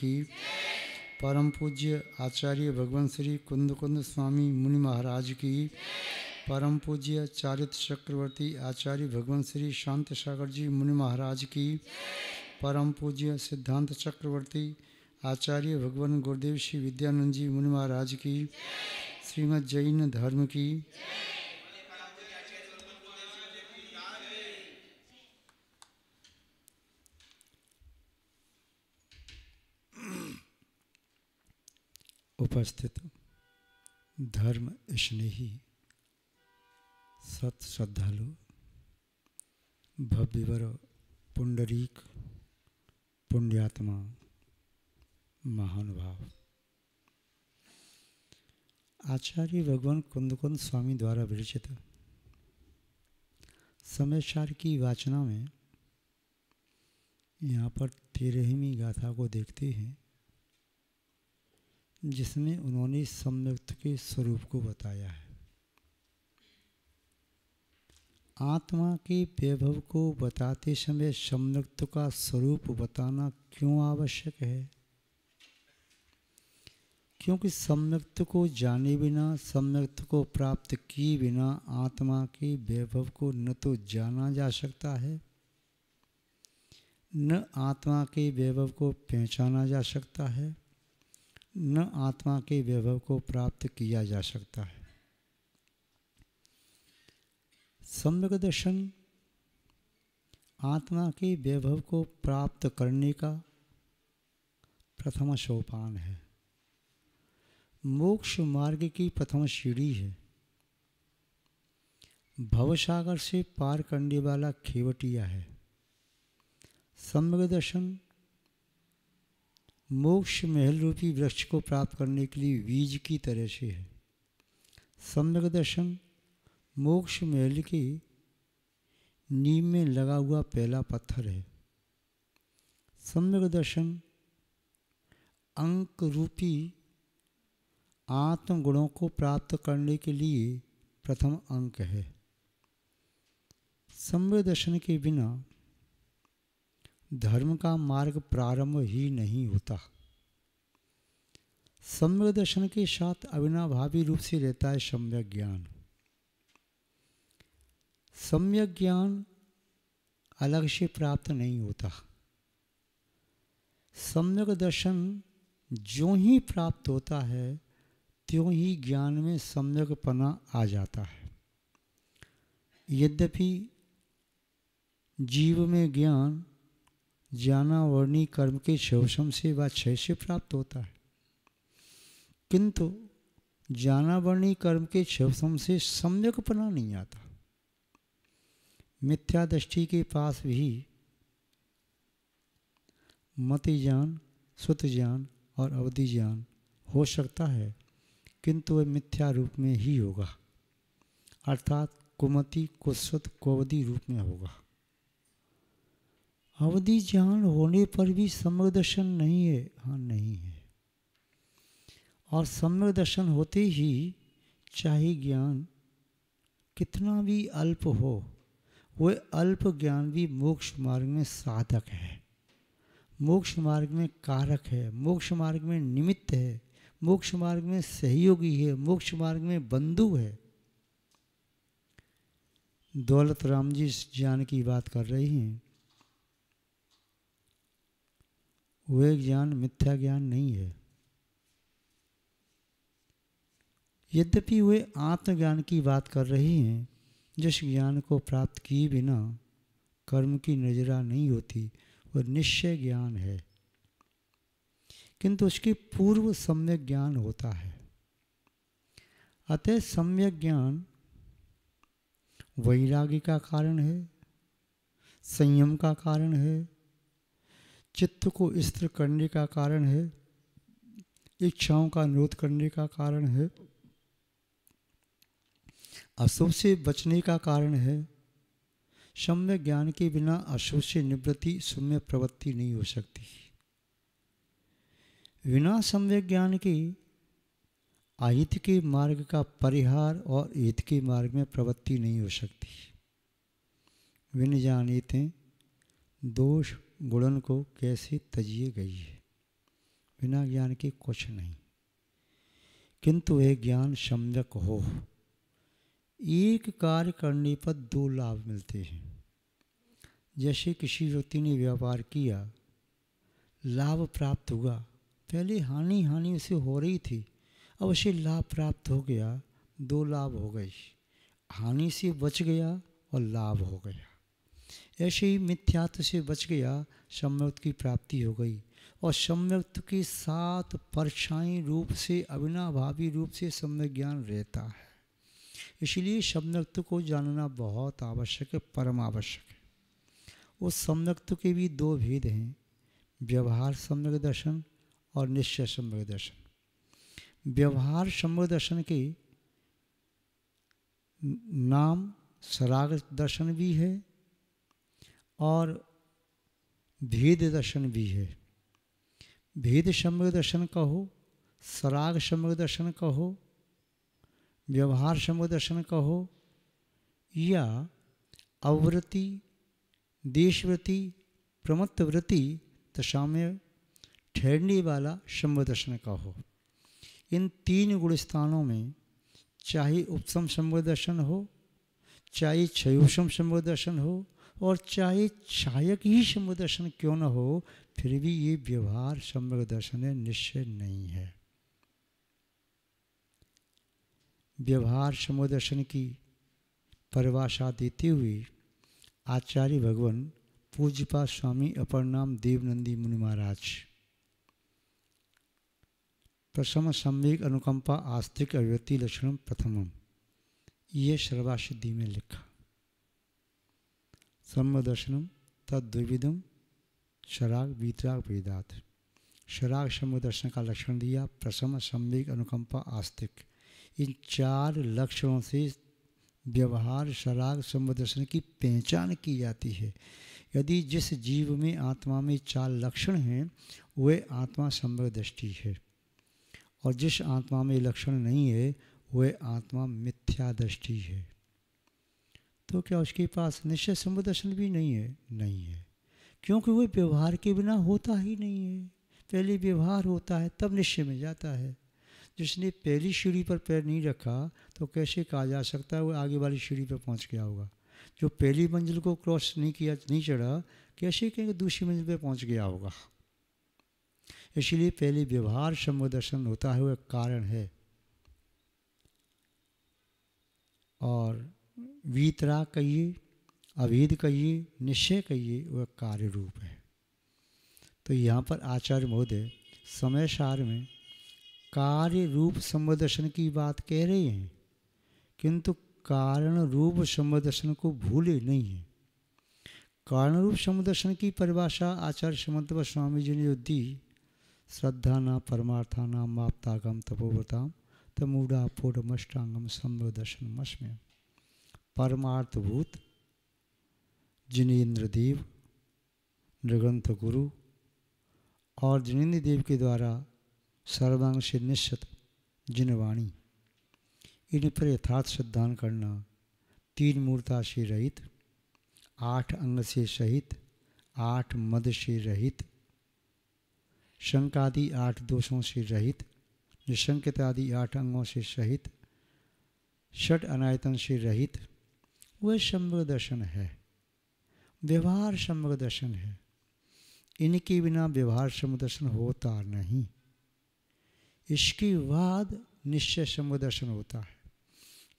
की, परम पूज्य आचार्य भगवान श्री कुंद कुंद स्वामी मुनि महाराज की, परम पूज्य चारित्र चक्रवर्ती आचार्य भगवान श्री शांत सागर जी मुनि महाराज की, परम पूज्य सिद्धांत चक्रवर्ती आचार्य भगवान गुरुदेव श्री विद्यानंद जी मुनि महाराज की, श्रीमद् जैन धर्म की, उपस्थित धर्म स्नेही सत श्रद्धालु भव्यवर पुंडरीक पुण्यात्मा महानुभाव, आचार्य भगवान कुंद स्वामी द्वारा विरचित समयसार की वाचना में यहाँ पर 13वीं गाथा को देखते हैं, जिसमें उन्होंने सम्यक्त के स्वरूप को बताया है। आत्मा के वैभव को बताते समय सम्यक्त का स्वरूप बताना क्यों आवश्यक है? क्योंकि सम्यक्त को जाने बिना, सम्यक्त को प्राप्त किए बिना आत्मा के वैभव को न तो जाना जा सकता है, न आत्मा के वैभव को पहचाना जा सकता है, न आत्मा के वैभव को प्राप्त किया जा सकता है। सम्यक दर्शन आत्मा के वैभव को प्राप्त करने का प्रथम सोपान है, मोक्ष मार्ग की प्रथम सीढ़ी है, भवसागर से पार करने वाला खेवटिया है। सम्यक दर्शन मोक्ष महल रूपी वृक्ष को प्राप्त करने के लिए बीज की तरह से है। सम्यक दर्शन मोक्ष महल की नींव में लगा हुआ पहला पत्थर है। सम्यक दर्शन अंक रूपी आत्म गुणों को प्राप्त करने के लिए प्रथम अंक है। सम्यक दर्शन के बिना धर्म का मार्ग प्रारंभ ही नहीं होता। सम्यक दर्शन के साथ अविनाभावी रूप से रहता है सम्यक ज्ञान। सम्यक ज्ञान अलग से प्राप्त नहीं होता। सम्यक दर्शन जो ही प्राप्त होता है त्यों ही ज्ञान में सम्यकपना आ जाता है। यद्यपि जीव में ज्ञान ज्ञानावर्णी कर्म के शोषण से व क्षय से प्राप्त होता है, किंतु ज्ञानावर्णी कर्म के शोषण से सम्यकपना नहीं आता। मिथ्या दृष्टि के पास भी मति ज्ञान, सुत ज्ञान और अवधि ज्ञान हो सकता है, किंतु वह मिथ्या रूप में ही होगा, अर्थात कुमति कुसुत कोवधि रूप में होगा। अवधि ज्ञान होने पर भी सम्यक दर्शन नहीं है, हाँ नहीं है। और सम्यक दर्शन होते ही चाहे ज्ञान कितना भी अल्प हो, वह अल्प ज्ञान भी मोक्ष मार्ग में साधक है, मोक्ष मार्ग में कारक है, मोक्ष मार्ग में निमित्त है, मोक्ष मार्ग में सहयोगी है, मोक्ष मार्ग में बंधु है। दौलत राम जी इस ज्ञान की बात कर रही हैं। वह ज्ञान मिथ्या ज्ञान नहीं है। यद्यपि वे आत्मज्ञान की बात कर रही हैं, जिस ज्ञान को प्राप्त किए बिना कर्म की नजरा नहीं होती, वह निश्चय ज्ञान है, किंतु उसके पूर्व सम्यक ज्ञान होता है। अतः सम्यक ज्ञान वैराग्य का कारण है, संयम का कारण है, चित्त को स्थिर करने का कारण है, इच्छाओं का निरोध करने का कारण है, अशुभ से बचने का कारण है। सम्यक ज्ञान के बिना अशुभ से निवृत्ति, सम्य प्रवृत्ति नहीं हो सकती। बिना सम्यक ज्ञान के अहित के मार्ग का परिहार और हित के मार्ग में प्रवृत्ति नहीं हो सकती। विन जानीते दोष गुणन को कैसे तजिए गई है। बिना ज्ञान के कुछ नहीं। किंतु वह ज्ञान सम्यक हो। एक कार्य करने पर दो लाभ मिलते हैं। जैसे किसी व्यक्ति ने व्यापार किया, लाभ प्राप्त हुआ, पहले हानि उसे हो रही थी, अब उसे लाभ प्राप्त हो गया, दो लाभ हो गए, हानि से बच गया और लाभ हो गया। ऐसे ही मिथ्यात्व से बच गया, सम्यक्त्व की प्राप्ति हो गई, और सम्यक्त्व के साथ परछाई रूप से, अविनाभावी रूप से सम्यक ज्ञान रहता है। इसलिए सम्यक्त्व को जानना बहुत आवश्यक है, परम आवश्यक है। उस सम्यक्त्व के भी दो भेद हैं, व्यवहार सम्यक दर्शन और निश्चय सम्यक दर्शन। व्यवहार सम्यक दर्शन के नाम सराग दर्शन भी है और भेद दर्शन भी है। भेद सम्यक दर्शन कहो, सराग सम्यक दर्शन कहो, व्यवहार सम्यक दर्शन कहो, या अवृत्ति, देशवृत्ति, प्रमत्तवृत्ति दशा में ठहरने वाला सम्यक दर्शन कहो। इन तीन गुण स्थानों में चाहे उपसम सम्यक दर्शन हो, चाहे क्षयोषम सम्यक दर्शन हो, और चाहे छायक ही सम्यक दर्शन क्यों न हो, फिर भी ये व्यवहार सम्यक दर्शन है, निश्चय नहीं है। व्यवहार सम्यक दर्शन की परिभाषा देते हुए आचार्य भगवान पूज्यपाद स्वामी अपर नाम देवनंदी मुनि महाराज प्रथम सम्यक अनुकंपा आस्तिक अभिव्यक्ति लक्षणम प्रथमम, ये सर्वा सिद्धि में लिखा। सम्यक दर्शनम तद्विविधम शराग वीतराग वेदात। शराग सम्यक दर्शन का लक्षण दिया, प्रथम सम्यक अनुकंपा आस्तिक। इन चार लक्षणों से व्यवहार शराग सम्यक दर्शन की पहचान की जाती है। यदि जिस जीव में आत्मा में चार लक्षण हैं, वह आत्मा सम्यक दृष्टि है, और जिस आत्मा में लक्षण नहीं है, वह आत्मा मिथ्या दृष्टि है। तो क्या उसके पास निश्चय सम्यक दर्शन भी नहीं है? नहीं है, क्योंकि वह व्यवहार के बिना होता ही नहीं है। पहले व्यवहार होता है, तब निश्चय में जाता है। जिसने पहली सीढ़ी पर पैर नहीं रखा, तो कैसे कहा जा सकता है वह आगे वाली सीढ़ी पर पहुंच गया होगा। जो पहली मंजिल को क्रॉस नहीं किया, नहीं चढ़ा, कैसे कहेंगे दूसरी मंजिल पर पहुंच गया होगा। इसलिए पहले व्यवहार सम्यक दर्शन होता है, वह कारण है, और वीतराग कहिए, अभेद कहिए, निश्चय कहिए, वह कार्य रूप है। तो यहाँ पर आचार्य महोदय समय सार में कार्य रूप सम्यक दर्शन की बात कह रहे हैं, किंतु कारण रूप सम्यक दर्शन को भूले नहीं है। कारण रूप सम्यक दर्शन की परिभाषा आचार्य समंत स्वामी जी ने दी, श्रद्धा न परमार्था न माप्तागम तपोव्रताम तमूढ़ा फोड़मष्टांगम सम्यक दर्शन मस्म्य। परमार्थभूत जिनेन्द्र देव, नृग्रंथ गुरु और जिनेन्द्र देव के द्वारा सर्वांग से निश्चित जिनवाणी, इन पर यथार्थ श्रद्धान करना, तीन मूर्ता से रहित, 8 अंग से सहित, 8 मद से रहित, शंकादि 8 दोषों से रहित, निशंकित आदि 8 अंगों से सहित, षट अनायतन से रहित, वह सम्यक दर्शन है। व्यवहार सम्यक दर्शन है। इनके बिना व्यवहार सम्यक दर्शन होता नहीं। इसके बाद निश्चय सम्यक दर्शन होता है।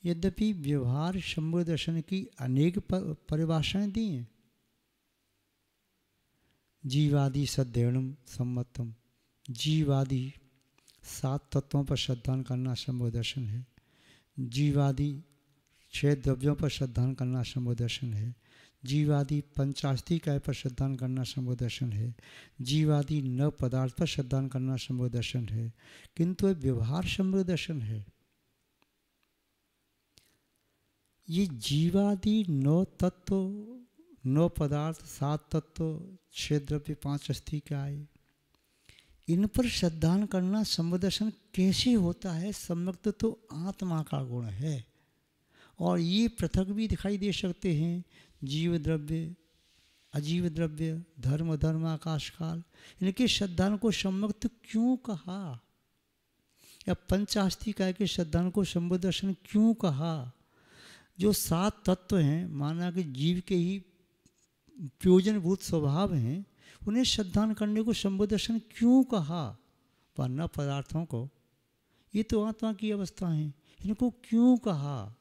यद्यपि व्यवहार सम्यक दर्शन की अनेक परिभाषाएं दी हैं। जीवादि सद्यणम सम्मतम, जीवादि 7 तत्वों पर श्रद्धान करना सम्यक दर्शन है। जीवादि 6 द्रव्यों पर श्रद्धान करना सम्यक दर्शन है। जीवादि पंचास्तिकाय पर श्रद्धान करना सम्यक दर्शन है। जीवादि 9 पदार्थ पर श्रद्धान करना सम्यक दर्शन है। किंतु व्यवहार सम्यक दर्शन है। ये जीवादि 9 तत्व, 9 पदार्थ, 7 तत्व, 6 द्रव्य, 5 अस्तिकाय, इन पर श्रद्धान करना सम्यक दर्शन कैसे होता है? सम्यक तो आत्मा का गुण है, और ये पृथक भी दिखाई दे सकते हैं। जीव द्रव्य अजीव द्रव्य, धर्म धर्म आकाश काल, इनके श्रद्धान को सम्मुक्त क्यों कहा, या पंचास्ति कह के श्रद्धान को शंभु दर्शन क्यों कहा। जो 7 तत्व हैं, माना कि जीव के ही प्रयोजनभूत स्वभाव हैं, उन्हें श्रद्धान करने को शंभु दर्शन क्यों कहा। वरना पदार्थों को, ये तो आत्मा की अवस्था है, इनको क्यों कहा।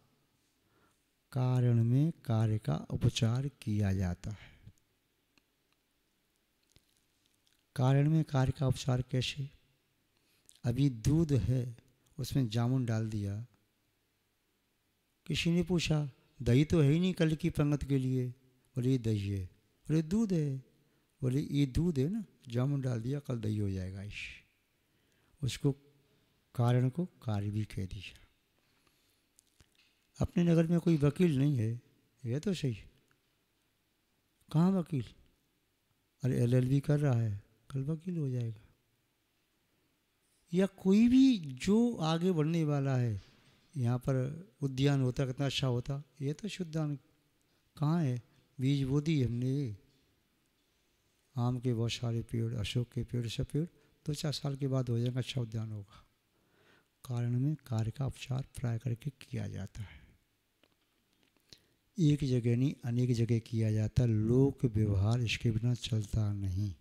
कारण में कार्य का उपचार किया जाता है। कारण में कार्य का उपचार कैसे। अभी दूध है, उसमें जामुन डाल दिया, किसी ने पूछा दही तो है ही नहीं कल की पंगत के लिए, बोले ये दही है, बोले दूध है, बोले ये दूध है ना, जामुन डाल दिया कल दही हो जाएगा। उसको कारण को कार्य भी कह दिया। अपने नगर में कोई वकील नहीं है, ये तो सही, कहाँ वकील, अरे LLB कर रहा है, कल वकील हो जाएगा। या कोई भी जो आगे बढ़ने वाला है, यहाँ पर उद्यान होता कितना अच्छा होता, ये तो शुद्धान कहाँ है, बीज बो दी हमने, आम के बहुत सारे पेड़, अशोक के पेड़, सब पेड़ 2-4 साल के बाद हो जाएगा, अच्छा उद्यान होगा। कारण में कार्य का उपचार प्राय करके किया जाता है। एक जगह नहीं, अनेक जगह किया जाता। लोक व्यवहार इसके बिना चलता नहीं।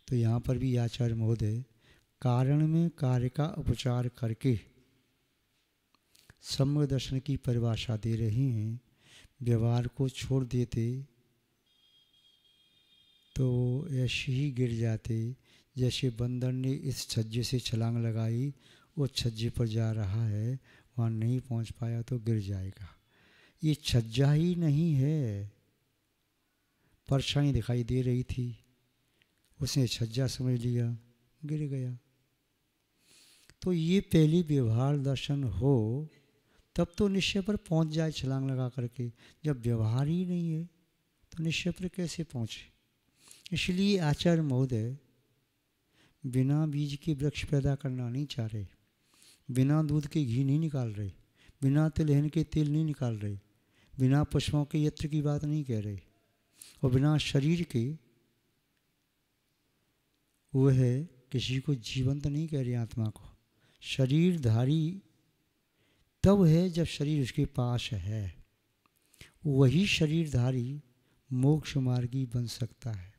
तो यहाँ पर भी आचार्य महोदय कारण में कार्य का उपचार करके सम्यक दर्शन की परिभाषा दे रहे हैं। व्यवहार को छोड़ देते तो ऐसे ही गिर जाते, जैसे बंदर ने इस छज्जे से छलांग लगाई, वो छज्जे पर जा रहा है, वहाँ नहीं पहुँच पाया तो गिर जाएगा। ये छज्जा ही नहीं है, परछाई दिखाई दे रही थी, उसने छज्जा समझ लिया, गिर गया। तो ये पहली व्यवहार दर्शन हो तब तो निश्चय पर पहुंच जाए छलांग लगा करके। जब व्यवहार ही नहीं है तो निश्चय पर कैसे पहुंचे। इसलिए आचार्य महोदय बिना बीज के वृक्ष पैदा करना नहीं चाह रहे, बिना दूध के घी नहीं निकाल रहे, बिना तिलहन के तेल नहीं निकाल रहे, बिना पशुओं के यत्र की बात नहीं कह रहे, और बिना शरीर के वो है किसी को जीवंत नहीं कह रहे। आत्मा को शरीरधारी तब है जब शरीर उसके पास है, वही शरीरधारी मोक्ष मार्गी बन सकता है।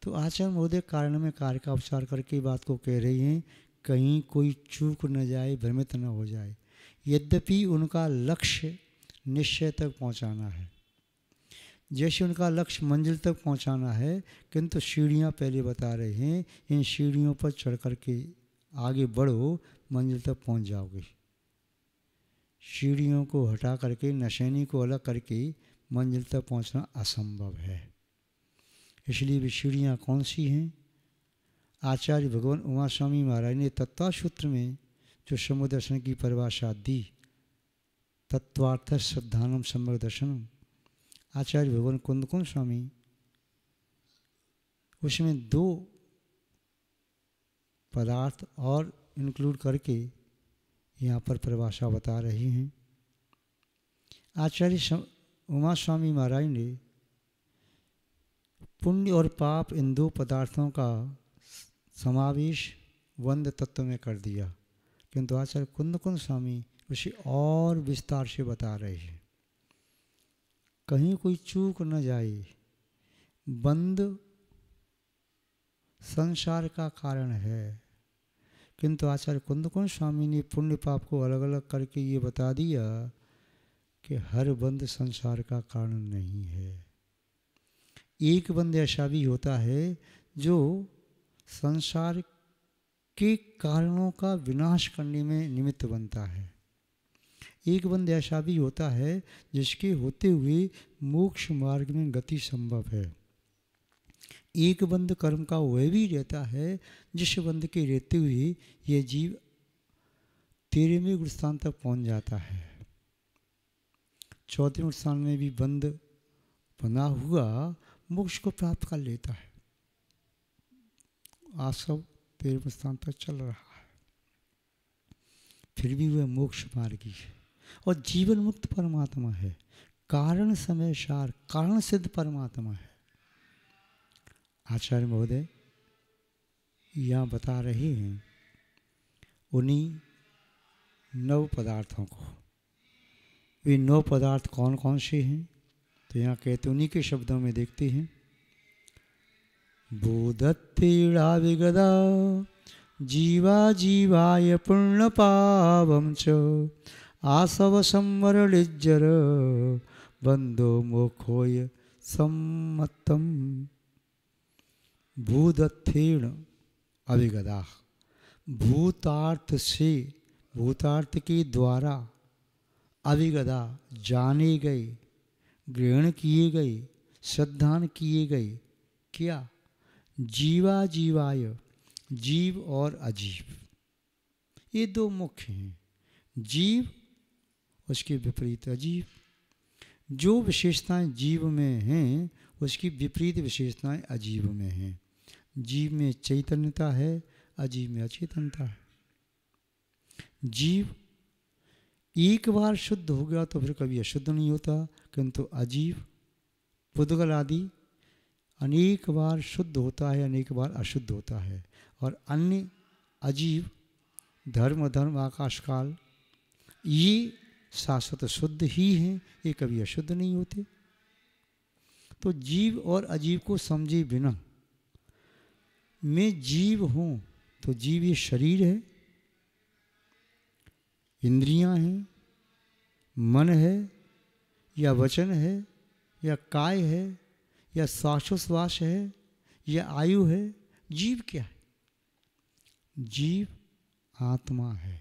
तो आचार्य महोदय कारण में कार्य का उपचार करके बात को कह रही हैं, कहीं कोई चूक न जाए, भ्रमित न हो जाए। यद्यपि उनका लक्ष्य निश्चय तक पहुंचाना है, जैसे उनका लक्ष्य मंजिल तक पहुंचाना है, किंतु सीढ़ियां पहले बता रहे हैं, इन सीढ़ियों पर चढ़ करके आगे बढ़ो, मंजिल तक पहुंच जाओगे। सीढ़ियों को हटा करके, नशैनी को अलग करके मंजिल तक पहुंचना असंभव है। इसलिए वे सीढ़ियाँ कौन सी हैं। आचार्य भगवान उमा स्वामी महाराज ने तत्वासूत्र में जो सम्यक दर्शन की परिभाषा दी, तत्वार्थ श्रद्धानम सम्यक दर्शनम, आचार्य भगवान कुंदकुंद स्वामी उसमें 2 पदार्थ और इंक्लूड करके यहाँ पर परिभाषा बता रहे हैं। आचार्य उमा स्वामी महाराज ने पुण्य और पाप इन 2 पदार्थों का समावेश वंद तत्व में कर दिया, किंतु आचार्य कुंदकुंद स्वामी उसे और विस्तार से बता रहे हैं। कहीं कोई चूक न जाए, बंद संसार का कारण है, किंतु आचार्य कुंदकुंद स्वामी ने पुण्य पाप को अलग अलग करके ये बता दिया कि हर बंद संसार का कारण नहीं है। एक बंद ऐसा भी होता है जो संसार के कारणों का विनाश करने में निमित्त बनता है। एक बंद ऐसा भी होता है जिसके होते हुए मोक्ष मार्ग में गति संभव है। एक बंद कर्म का वह भी रहता है जिस बंद के रहते हुए यह जीव 13वें गुण स्थान तक पहुंच जाता है। 14वें गुण स्थान में भी बंद बना हुआ मोक्ष को प्राप्त कर लेता है। आज सब 13वें स्थान तक चल रहा है, फिर भी वह मोक्ष मार्गी है और जीवन मुक्त परमात्मा है। कारण समय सार, कारण सिद्ध परमात्मा है। आचार्य महोदय यहाँ बता रहे हैं उन्हीं 9 पदार्थों को। वे 9 पदार्थ कौन कौन से हैं? तो यहाँ कहते उन्हीं के शब्दों में देखते हैं। बोधत्तीड़ा विगदा जीवा जीवाय पूर्ण पावम च आसव संवरणिज्जर बंधो मोक्षोय सम्मतम। भूदत्थेण अविगदा, भूतार्थ से, भूतार्थ के द्वारा, अविगदा जाने गए, ग्रहण किए गए, श्रद्धान किए गए। क्या? जीवा जीवाय, जीव और अजीव, ये 2 मुख्य हैं। जीव, उसके विपरीत अजीव। जो विशेषताएं जीव में हैं उसकी विपरीत विशेषताएं अजीव में हैं। जीव में चैतन्यता है, अजीव में अचेतनता है। जीव एक बार शुद्ध हो गया तो फिर कभी अशुद्ध नहीं होता, किंतु अजीव पुद्गल आदि अनेक बार शुद्ध होता है, अनेक बार अशुद्ध होता है। और अन्य अजीव धर्म आकाश काल ये शाश्वत शुद्ध ही हैं, ये कभी अशुद्ध नहीं होते। तो जीव और अजीव को समझे बिना मैं जीव हूँ तो जीव ये शरीर है, इंद्रियां हैं, मन है, या वचन है, या काय है, या श्वासोश्वास है, या आयु है। जीव क्या है? जीव आत्मा है।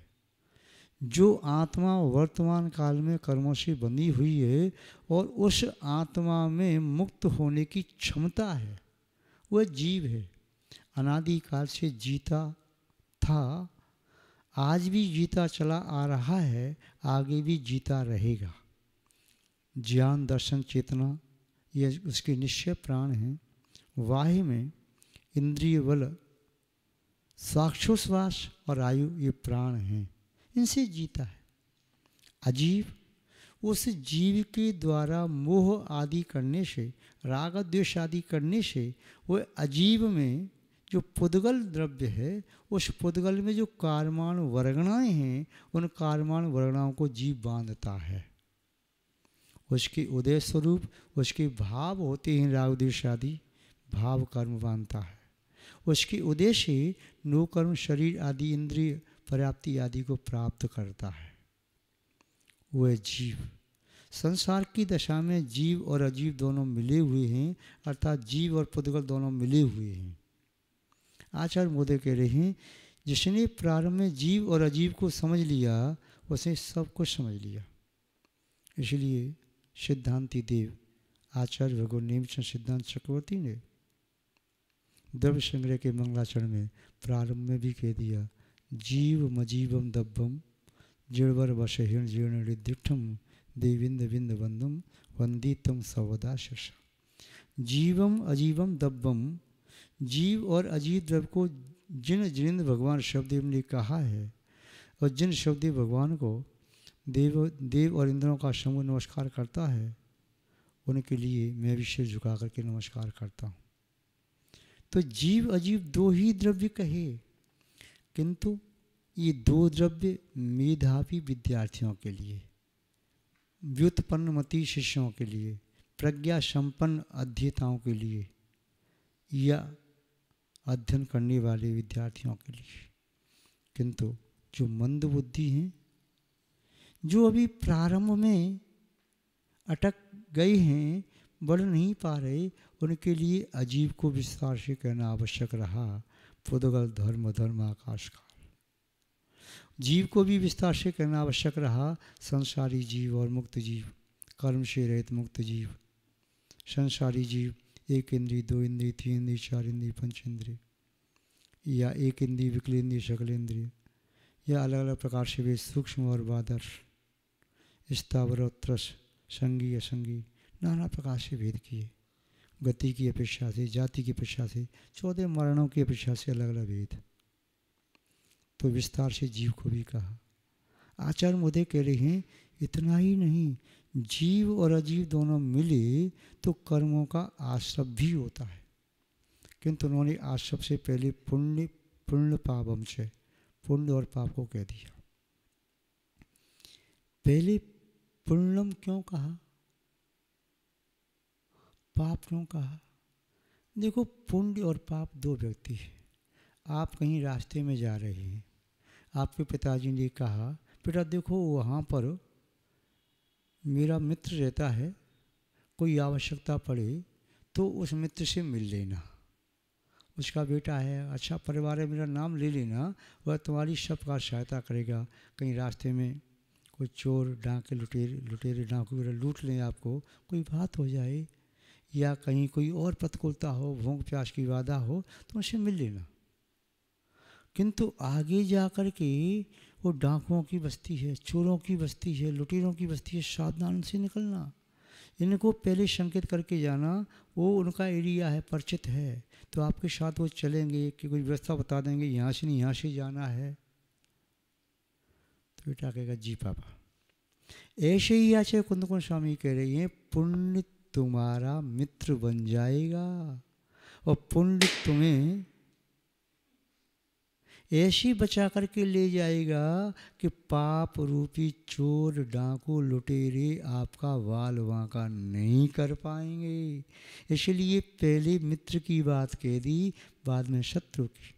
जो आत्मा वर्तमान काल में कर्मों से बंधी हुई है और उस आत्मा में मुक्त होने की क्षमता है, वह जीव है। अनादिकाल से जीता था, आज भी जीता चला आ रहा है, आगे भी जीता रहेगा। ज्ञान दर्शन चेतना ये उसके निश्चय प्राण हैं। वाह्य में इंद्रिय बल, श्वासोश्वास और आयु ये प्राण हैं, इनसे जीता है। अजीव, उस जीव के द्वारा मोह आदि करने से, राग द्वेष आदि करने से वह अजीव में जो पुद्गल द्रव्य है, उस पुद्गल में जो कार्माण वर्गणाएं हैं, उन कार्माण वर्गणाओं को जीव बांधता है। उसके उदय स्वरूप उसके भाव होते हैं, राग द्वेष आदि भाव कर्म बांधता है। उसके उदय से नो कर्म शरीर आदि इंद्रिय पर्याप्ति आदि को प्राप्त करता है। वह जीव संसार की दशा में जीव और अजीव दोनों मिले हुए हैं, अर्थात जीव और पुद्गल दोनों मिले हुए हैं। आचार्य महोदय कह रहे हैं जिसने प्रारंभ में जीव और अजीव को समझ लिया उसने सब कुछ समझ लिया। इसलिए सिद्धांति देव आचार्य भगवान नेमचंद सिद्धांत चक्रवर्ती ने द्रव्य संग्रह के मंगलाचरण में प्रारंभ में भी कह दिया, जीव मजीवम दब्बम जीणवर वशहीन जीर्ण रिदिठम देविंद विंद बंदम वंदितम सवदा शशा। जीवम अजीवम दब्बम, जीव और अजीव द्रव्य को जिन जिन भगवान शब्देव ने कहा है और जिन शब्देव भगवान को देव और इंद्रों का समूह नमस्कार करता है, उनके लिए मैं भी सिर झुका करके नमस्कार करता हूँ। तो जीव अजीव 2 ही द्रव्य कहे, किंतु ये 2 द्रव्य मेधावी विद्यार्थियों के लिए, व्युत्पन्नमति शिष्यों के लिए, प्रज्ञा संपन्न अध्येताओं के लिए या अध्ययन करने वाले विद्यार्थियों के लिए। किंतु जो मंद बुद्धि हैं, जो अभी प्रारंभ में अटक गए हैं, बढ़ नहीं पा रहे, उनके लिए अजीव को विस्तार से कहना आवश्यक रहा। पुद्गल धर्म आकाश काल। जीव को भी विस्तार से कहना आवश्यक रहा। संसारी जीव और मुक्त जीव, कर्म से रहित मुक्त जीव। संसारी जीव 1 इंद्रिय 2 इंद्रिय 3 इंद्रिय 4 इंद्रिय 5 इंद्रिय, या 1 इंद्रिय विकल इंद्रिय सकल इंद्रिय, या अलग अलग प्रकार से वे सूक्ष्म और बादर, स्थावर और त्रस, संगी असंगी, नाना प्रकार से भेद किए। गति की अपेक्षा से, जाति की अपेक्षा से, 14 मरणों की अपेक्षा से अलग अलग भेद। तो विस्तार से जीव को भी कहा। आचार्य महोदय कह रहे हैं इतना ही नहीं, जीव और अजीव दोनों मिले तो कर्मों का आश्रय भी होता है, किंतु उन्होंने आश्रय से पहले पुण्य पुण्य पापम से पुण्य और पाप को कह दिया। पहले पुण्यम क्यों कहा, पाप क्यों कहा? देखो, पुण्य और पाप दो व्यक्ति हैं। आप कहीं रास्ते में जा रहे हैं, आपके पिताजी ने कहा बेटा देखो वहाँ पर मेरा मित्र रहता है, कोई आवश्यकता पड़े तो उस मित्र से मिल लेना, उसका बेटा है, अच्छा परिवार है, मेरा नाम ले लेना, वह तुम्हारी सब प्रकार सहायता करेगा। कहीं रास्ते में कोई चोर डाके लुटेरे डाकू वगैरह लूट लें आपको, कोई बात हो जाए या कहीं कोई और प्रतिकूलता हो, भूख प्यास की बाधा हो तो उनसे मिल लेना। किंतु आगे जा कर के वो डाकुओं की बस्ती है, चोरों की बस्ती है, लुटेरों की बस्ती है, सावधान से निकलना। इनको पहले संकेत करके जाना, वो उनका एरिया है, परिचित है, तो आपके साथ वो चलेंगे कि कोई व्यवस्था बता देंगे, यहाँ से नहीं यहाँ से जाना है। तो बेटा कहेगा जी पापा। ऐसे ही आचार्य कुंदकुंड स्वामी कह रही हैं, पुण्य तुम्हारा मित्र बन जाएगा और पुण्य तुम्हें ऐसी बचा करके ले जाएगा कि पाप रूपी चोर डाकू लुटेरे आपका वाल वांका नहीं कर पाएंगे। इसलिए पहले मित्र की बात कह दी, बाद में शत्रु की।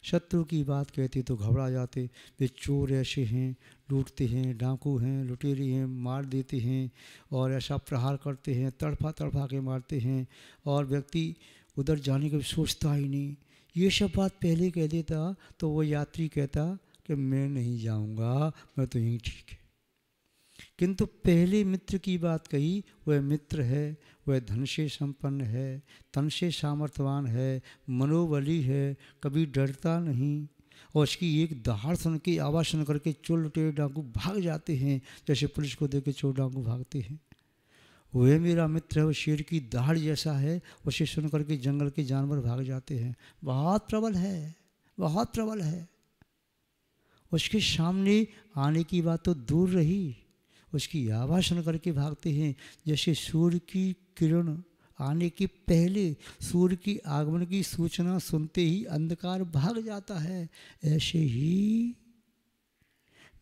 शत्रु की बात कहते तो घबरा जाते, वे चोर ऐसे हैं, लूटते हैं, डाकू हैं, लुटेरे हैं, मार देते हैं और ऐसा प्रहार करते हैं, तड़फा के मारते हैं और व्यक्ति उधर जाने का भी सोचता ही नहीं। ये सब बात पहले कह देता तो वो यात्री कहता कि मैं नहीं जाऊंगा, मैं तो यहीं ठीक है। किंतु पहले मित्र की बात कही, वह मित्र है, वह धन से संपन्न है, तन से सामर्थ्यवान है, मनोबली है, कभी डरता नहीं और उसकी एक दहाड़ सुन के आवाज़ सुन करके चोर लुटेरे डाकू भाग जाते हैं, जैसे पुलिस को देख के चोर डाकू भागते हैं। वह मेरा मित्र है, वो शेर की दहाड़ जैसा है, उसे सुन करके जंगल के जानवर भाग जाते हैं। बहुत प्रबल है, बहुत प्रबल है। उसके सामने आने की बात तो दूर रही, उसकी आवाज़ सुन करके भागते हैं। जैसे सूर्य की किरण आने के पहले सूर्य की आगमन की सूचना सुनते ही अंधकार भाग जाता है, ऐसे ही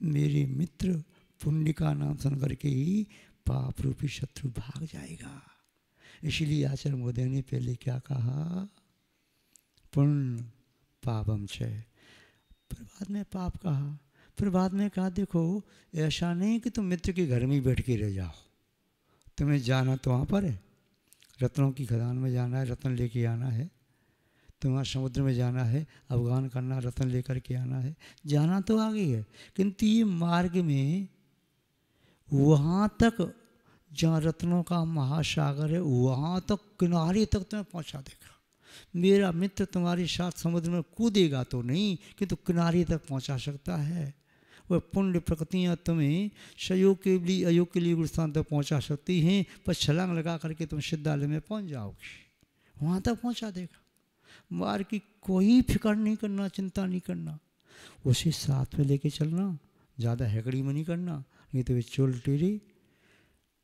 मेरे मित्र पुण्य का नाम सुन करके ही पाप रूपी शत्रु भाग जाएगा। इसलिए आचार्य महोदय ने पहले क्या कहा, पुण्य पापम क्षय, फिर बाद में पाप कहा। फिर बाद में कहा देखो ऐसा नहीं कि तुम मित्र के घर में ही बैठ के रह जाओ, तुम्हें जाना तो वहाँ पर है, रत्नों की खदान में जाना है, रत्न लेके आना है, तुम्हें समुद्र में जाना है, अवगान करना, रत्न लेकर के आना है, जाना तो आगे है, किंतु ये मार्ग में वहाँ तक जहाँ रत्नों का महासागर है वहाँ तक किनारे तक तुम्हें पहुँचा देगा। मेरा मित्र तुम्हारे साथ समुद्र में कूदेगा तो नहीं, किंतु किनारे तक पहुँचा सकता है। वह पुण्य प्रकृतियाँ तुम्हें सयोग के लिए अयोग के लिए गुरुस्थान तक पहुँचा सकती हैं, पर छलांग लगा करके तुम सिद्धालय में पहुँच जाओगे, वहाँ तक पहुँचा देगा। मार्ग की कोई फिक्र नहीं करना, चिंता नहीं करना, उसे साथ में लेके चलना, ज़्यादा हैकड़ी में नहीं करना, नहीं तो वे चोर लुटेरे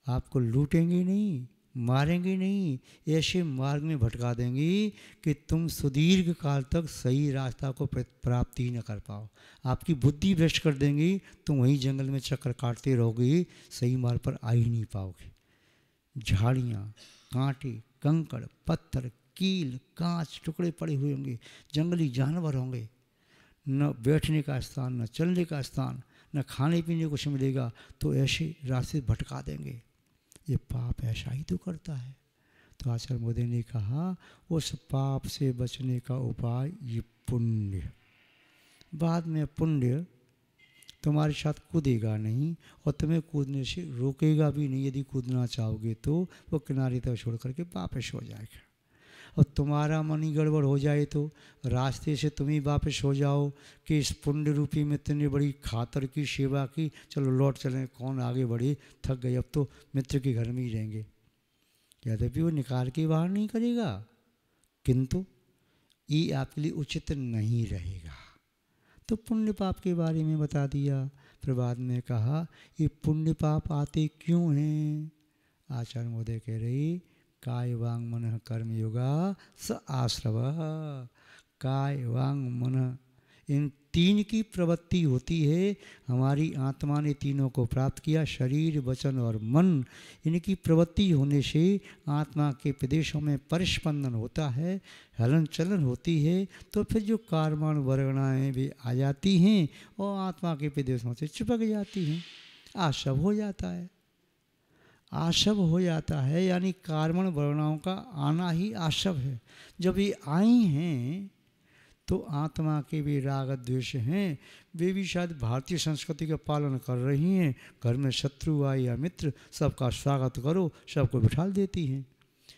आपको लूटेंगे नहीं, मारेंगे नहीं, ऐसे मार्ग में भटका देंगे कि तुम सुदीर्घ काल तक सही रास्ता को प्राप्ति न कर पाओ। आपकी बुद्धि भ्रष्ट कर देंगी, तुम वहीं जंगल में चक्कर काटते रहोगे, सही मार्ग पर आ ही नहीं पाओगे। झाड़ियाँ, कांटे, कंकड़, पत्थर, कील, कांच टुकड़े पड़े हुए होंगे, जंगली जानवर होंगे, न बैठने का स्थान, न चलने का स्थान, न खाने पीने को कुछ मिलेगा, तो ऐसे रास्ते भटका देंगे। ये पाप ऐसा ही तो करता है। तो आचार्य मोदी ने कहा उस पाप से बचने का उपाय ये पुण्य। बाद में पुण्य तुम्हारे साथ कूदेगा नहीं और तुम्हें कूदने से रोकेगा भी नहीं। यदि कूदना चाहोगे तो वो किनारे तक छोड़ करके वापस हो जाएगा। और तुम्हारा मन ही गड़बड़ हो जाए तो रास्ते से तुम ही वापस हो जाओ कि इस पुण्य रूपी मित्र ने बड़ी खातर की सेवा की, चलो लौट चलें, कौन आगे बढ़े, थक गए, अब तो मित्र के घर में ही रहेंगे। यद्यपि वो निकाल के बाहर नहीं करेगा, किंतु ये आपके लिए उचित नहीं रहेगा। तो पुण्य पाप के बारे में बता दिया। फिर बाद में कहा ये पुण्य पाप आते क्यों हैं? आचार्य महोदय कह रही काय वांग मन कर्म योगा स आश्रव। काय वांग मन इन तीन की प्रवृत्ति होती है। हमारी आत्मा ने तीनों को प्राप्त किया, शरीर वचन और मन। इनकी प्रवृत्ति होने से आत्मा के प्रदेशों में परिस्पंदन होता है, हलन चलन होती है। तो फिर जो कार्माण वर्गणाएँ भी आ जाती हैं और आत्मा के प्रदेशों से चिपक जाती हैं, आशव हो जाता है। आशव हो जाता है यानी कार्मण वर्णाओं का आना ही आशव है। जब ये आई हैं तो आत्मा के भी राग द्वेष हैं, वे भी शायद भारतीय संस्कृति का पालन कर रही हैं। घर में शत्रु आए या मित्र, सबका स्वागत करो, सबको बिठाल देती हैं।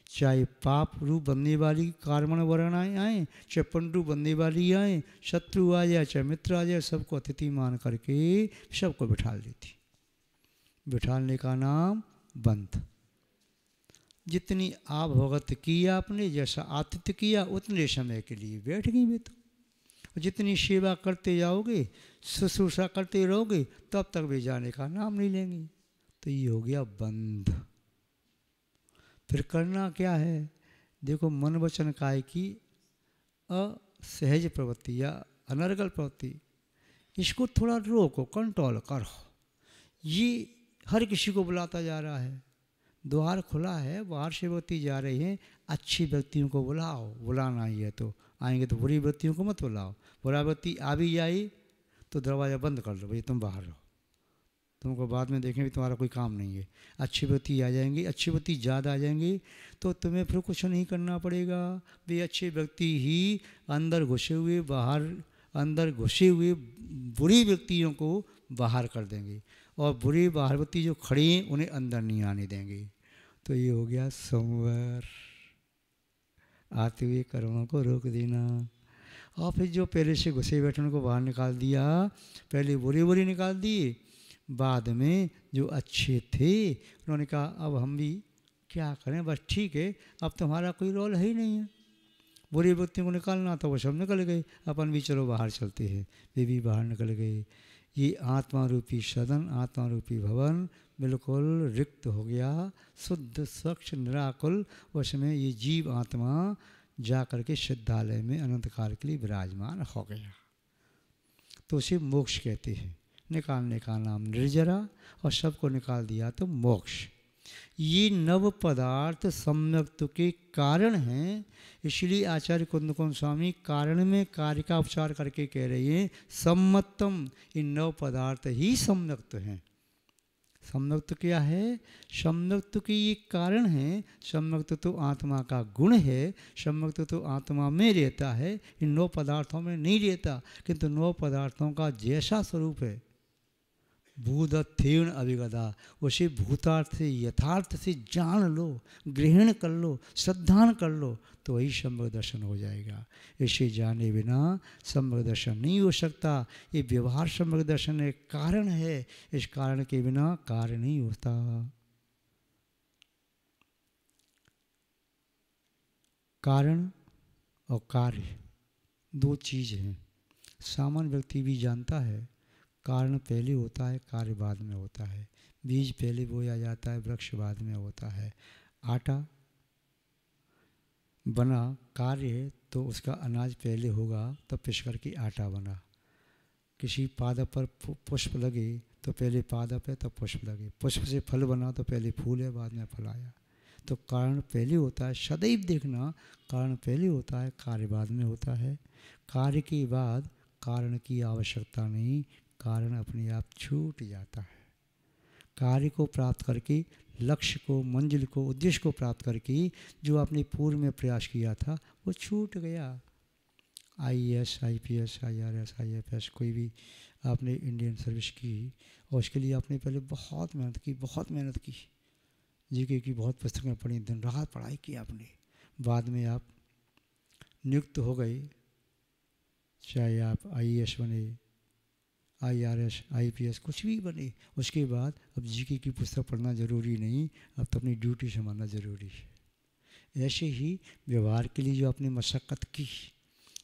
चाहे पाप रूप बनने वाली कार्मण वर्णाएँ आएँ, चाहे पंडु बनने वाली आएँ, शत्रु आ जाए चाहे मित्र आ जाए, सबको अतिथि मान करके सबको बिठाल देती। बिठालने का नाम बंध। जितनी आप भगत की आपने, जैसा आतिथ्य किया उतने समय के लिए बैठ गई वे तो। जितनी सेवा करते जाओगे, शुश्रूषा करते रहोगे, तब तक वे जाने का नाम नहीं लेंगे। तो ये हो गया बंध। फिर करना क्या है? देखो, मन वचन काय की असहज प्रवृत्ति या अनर्गल प्रवृत्ति, इसको थोड़ा रोको, कंट्रोल करो। ये हर किसी को बुलाता जा रहा है, द्वार खुला है, बाहर से व्यक्ति जा रहे हैं, अच्छी व्यक्तियों को बुलाओ। बुलाना ही है तो आएंगे, तो बुरी व्यक्तियों को मत बुलाओ। बुरा व्यक्ति आ भी जाए तो दरवाज़ा बंद कर लो, भाई तुम बाहर रहो, तुमको बाद में देखेंगे, तुम्हारा कोई काम नहीं है। अच्छे व्यक्ति आ जाएंगे, अच्छे व्यक्ति ज़्यादा आ जाएंगे तो तुम्हें फिर कुछ नहीं करना पड़ेगा। वे अच्छे व्यक्ति ही अंदर घुसे हुए, बाहर अंदर घुसे हुए बुरी व्यक्तियों को बाहर कर देंगे, और बुरे बाहर व्यक्ति जो खड़े हैं उन्हें अंदर नहीं आने देंगे। तो ये हो गया संवर। आते हुए कर्मों को रोक देना। और फिर जो पहले से घुसे बैठे उनको बाहर निकाल दिया। पहले बुरे बुरे निकाल दिए, बाद में जो अच्छे थे उन्होंने कहा अब हम भी क्या करें, बस ठीक है, अब तुम्हारा कोई रोल है ही नहीं है। बुरे व्यक्तियों को निकालना तो वो सब निकल गए, अपन भी चलो बाहर चलते हैं, वे भी बाहर निकल गए। ये आत्मा रूपी सदन, आत्मा रूपी भवन बिल्कुल रिक्त हो गया, शुद्ध स्वच्छ निराकुल। उसमें ये जीव आत्मा जा कर के सिद्धालय में अनंत काल के लिए विराजमान हो गया। तो उसे मोक्ष कहते हैं। निकालने का नाम निर्जरा, और सबको निकाल दिया तो मोक्ष। ये नव पदार्थ सम्यक्त्व के कारण हैं। इसलिए आचार्य कुंदकुंद स्वामी कारण में कार्य का उपचार करके कह रहे हैं सम्मतम, इन नव पदार्थ ही सम्यक्त्व हैं। सम्यक्त्व क्या है? सम्यक्त्व के ये कारण है। सम्यक्त्व तो आत्मा का गुण है, सम्यक्त्व तो आत्मा में रहता है, इन नौ पदार्थों में नहीं रहता। किंतु नौ पदार्थों का जैसा स्वरूप है, भूदत्थेन अभिगता, उसे भूतार्थ से यथार्थ से जान लो, ग्रहण कर लो, श्रद्धान कर लो, तो वही सम्यक दर्शन हो जाएगा। इसे जाने बिना सम्यक दर्शन नहीं हो सकता। ये व्यवहार सम्यक दर्शन एक कारण है, इस कारण के बिना कार्य नहीं होता। कारण और कार्य दो चीज़ हैं। सामान्य व्यक्ति भी जानता है कारण पहले होता है, कार्य बाद में होता है। बीज पहले बोया जाता है, वृक्ष बाद में होता है। आटा बना कार्य है तो उसका अनाज पहले होगा, तब पिस करके आटा बना। किसी पादप पर पुष्प लगे तो पहले पादप है तब पुष्प लगे। पुष्प से फल बना तो पहले फूल है बाद में फल आया। तो कारण पहले होता है, सदैव देखना, कारण पहले होता है, कार्य बाद में होता है। कार्य के बाद कारण की आवश्यकता नहीं, कारण अपने आप छूट जाता है। कार्य को प्राप्त करके, लक्ष्य को, मंजिल को, उद्देश्य को प्राप्त करके जो आपने पूर्व में प्रयास किया था वो छूट गया। IAS, IPS, IRS, IFS कोई भी आपने इंडियन सर्विस की और उसके लिए आपने पहले बहुत मेहनत की, जीके की बहुत पुस्तकें पढ़ी, दिन रात पढ़ाई की आपने, बाद में आप नियुक्त हो गए। चाहे आप IAS बने, IRS, IPS कुछ भी बने, उसके बाद अब जीके की पुस्तक पढ़ना ज़रूरी नहीं, अब तो अपनी ड्यूटी संभालना ज़रूरी है। ऐसे ही व्यवहार के लिए जो आपने मशक्क़त की,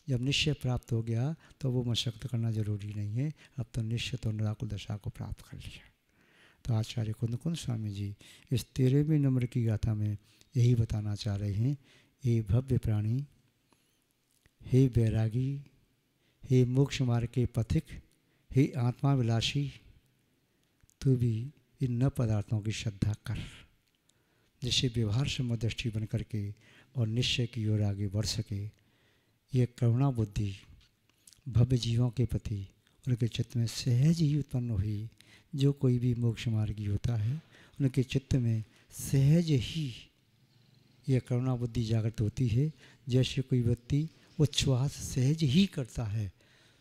जब निश्चय प्राप्त हो गया तो वो मशक्कत करना जरूरी नहीं है, अब तो निश्चित और निराकुल दशा को प्राप्त कर लिया। तो आचार्य कुंद कुंद स्वामी जी इस 13वें नंबर की गाथा में यही बताना चाह रहे हैं, हे भव्य प्राणी, हे बैरागी, हे मोक्ष मार्ग के पथिक, हे आत्माभिलाषी, तू भी इन न पदार्थों की श्रद्धा कर, जिससे व्यवहार समदृष्टि बन करके और निश्चय की ओर आगे बढ़ सके। ये करुणा बुद्धि भव्य जीवों के प्रति उनके चित्त में सहज ही उत्पन्न हुई। जो कोई भी मोक्ष मार्गी होता है उनके चित्त में सहज ही यह करुणा बुद्धि जागृत होती है। जैसे कोई व्यक्ति उच्छ्वास सहज ही करता है,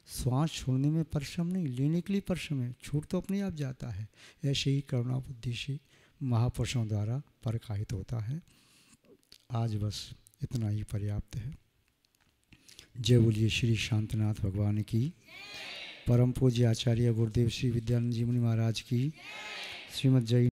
श्वास छोड़ने में परिश्रम नहीं, लेने के लिए परिश्रम है, छूट तो अपने आप जाता है। ऐसे ही करुणा बुद्धि से महापुरुषों द्वारा प्रकाशित होता है। आज बस इतना ही पर्याप्त है। जय बोलिए श्री शांतनाथ भगवान की, परम पूज्य आचार्य गुरुदेव श्री विद्यानंद जी मुनि महाराज की, श्रीमद् जय